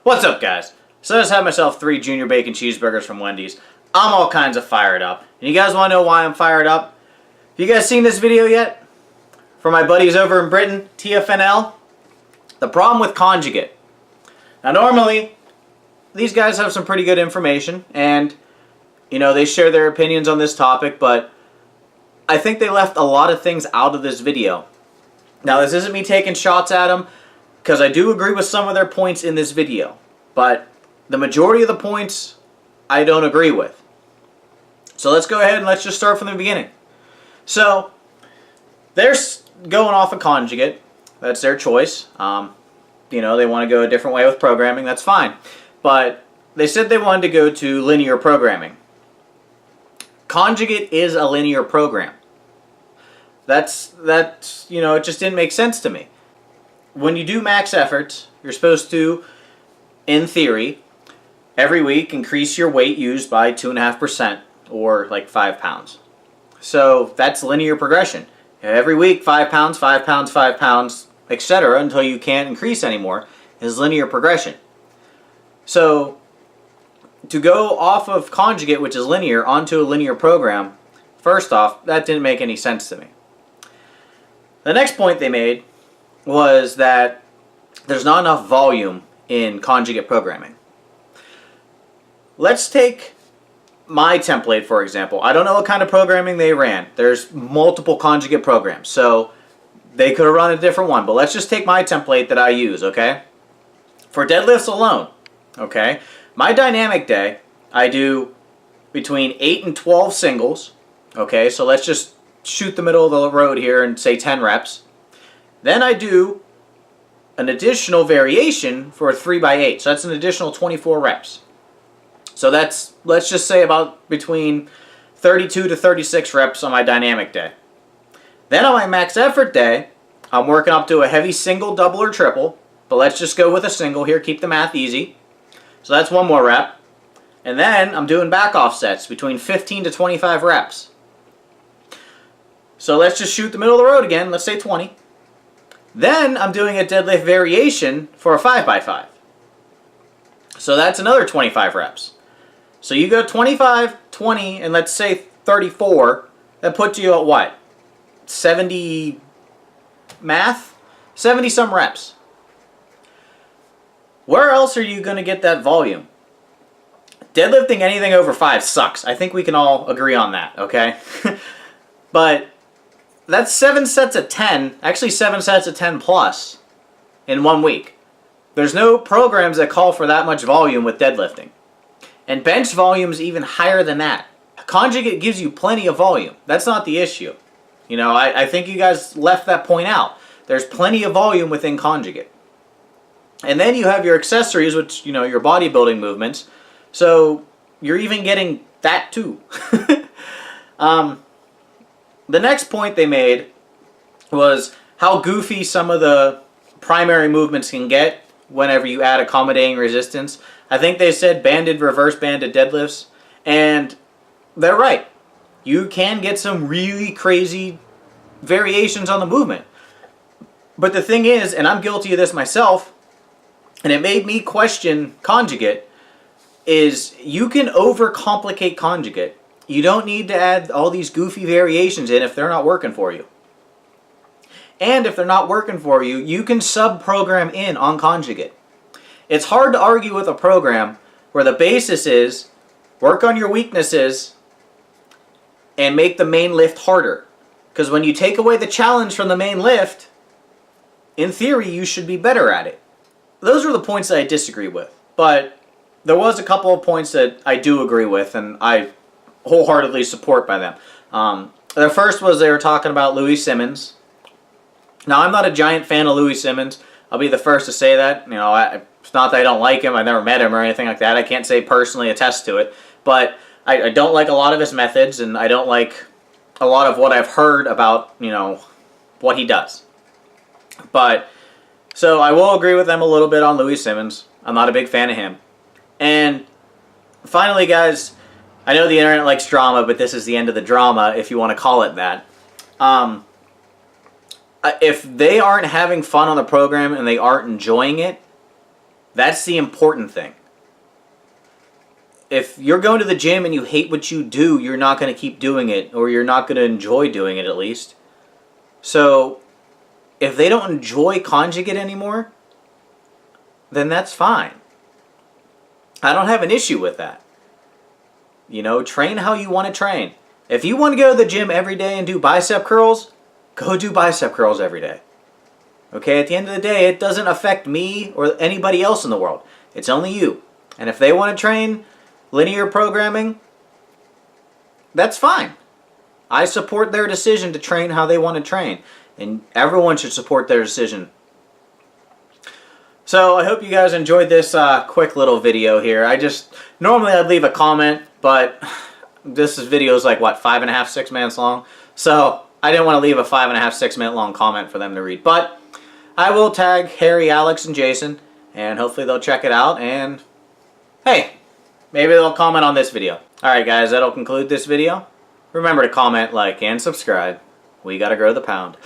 What's up, guys? So I just had myself 3 junior bacon cheeseburgers from Wendy's. I'm all kinds of fired up. And you guys want to know why I'm fired up? Have you guys seen this video yet? From my buddies over in Britain, TFNL? The problem with Conjugate. Now normally, these guys have some pretty good information and, you know, they share their opinions on this topic, but I think they left a lot of things out of this video. Now this isn't me taking shots at them, because I do agree with some of their points in this video, but the majority of the points I don't agree with. So let's go ahead and let's just start from the beginning. So they're going off a Conjugate. That's their choice. You know, they want to go a different way with programming. That's fine. But they said they wanted to go to linear programming. Conjugate is a linear program. That's you know, it just didn't make sense to me. When you do max efforts, you're supposed to, in theory, every week increase your weight used by 2.5%, or like 5 pounds. So that's linear progression. Every week, 5 pounds, 5 pounds, 5 pounds, etc. until you can't increase anymore is linear progression. So to go off of Conjugate, which is linear, onto a linear program, first off, that didn't make any sense to me. The next point they made was that there's not enough volume in Conjugate programming. Let's take my template, for example. I don't know what kind of programming they ran. There's multiple Conjugate programs, so they could have run a different one, but let's just take my template that I use, okay? For deadlifts alone, okay, my dynamic day, I do between 8 and 12 singles, okay, so let's just shoot the middle of the road here and say 10 reps. Then I do an additional variation for a 3x8. So that's an additional 24 reps. So that's, let's just say, about between 32 to 36 reps on my dynamic day. Then on my max effort day, I'm working up to a heavy single, double, or triple. But let's just go with a single here, keep the math easy. So that's one more rep. And then I'm doing back offsets between 15 to 25 reps. So let's just shoot the middle of the road again, let's say 20. Then I'm doing a deadlift variation for a 5x5. So that's another 25 reps. So you go 25, 20, and let's say 34. That puts you at what? 70 math? 70 some reps. Where else are you going to get that volume? Deadlifting anything over 5 sucks. I think we can all agree on that, okay? But that's 7 sets of 10, actually 7 sets of 10 plus in 1 week. There's no programs that call for that much volume with deadlifting. And bench volume is even higher than that. Conjugate gives you plenty of volume. That's not the issue. You know, I think you guys left that point out. There's plenty of volume within Conjugate. And then you have your accessories, which, you know, your bodybuilding movements. So you're even getting that too. The next point they made was how goofy some of the primary movements can get whenever you add accommodating resistance. I think they said banded, reverse banded deadlifts, and they're right. You can get some really crazy variations on the movement. But the thing is, and I'm guilty of this myself, and it made me question Conjugate, is you can overcomplicate Conjugate. You don't need to add all these goofy variations in if they're not working for you. And if they're not working for you, you can sub-program in on Conjugate. It's hard to argue with a program where the basis is work on your weaknesses and make the main lift harder. Because when you take away the challenge from the main lift, in theory, you should be better at it. Those are the points that I disagree with. But there was a couple of points that I do agree with, and I wholeheartedly support by them. The first was they were talking about Louis Simmons. Now, I'm not a giant fan of Louis Simmons. I'll be the first to say that. You know, it's not that I don't like him. I've never met him or anything like that. I can't say personally attest to it. But I don't like a lot of his methods, and I don't like a lot of what I've heard about, you know, what he does. But, so I will agree with them a little bit on Louis Simmons. I'm not a big fan of him. And finally, guys, I know the internet likes drama, but this is the end of the drama, if you want to call it that. If they aren't having fun on the program and they aren't enjoying it, That's the important thing. If you're going to the gym and you hate what you do, you're not going to keep doing it, or you're not going to enjoy doing it at least. So, if they don't enjoy Conjugate anymore, then that's fine. I don't have an issue with that. You know, train how you want to train. If you want to go to the gym every day and do bicep curls, go do bicep curls every day. Okay, at the end of the day, it doesn't affect me or anybody else in the world. It's only you. And if they want to train linear programming, that's fine. I support their decision to train how they want to train. And everyone should support their decision. So I hope you guys enjoyed this quick little video here. Normally I'd leave a comment, but this video is like, what, 5.5, 6 minutes long? So I didn't want to leave a 5.5, 6 minute long comment for them to read. But I will tag Harry, Alex, and Jason, and hopefully they'll check it out, and hey, maybe they'll comment on this video. Alright guys, that'll conclude this video. Remember to comment, like, and subscribe. We gotta grow the pound.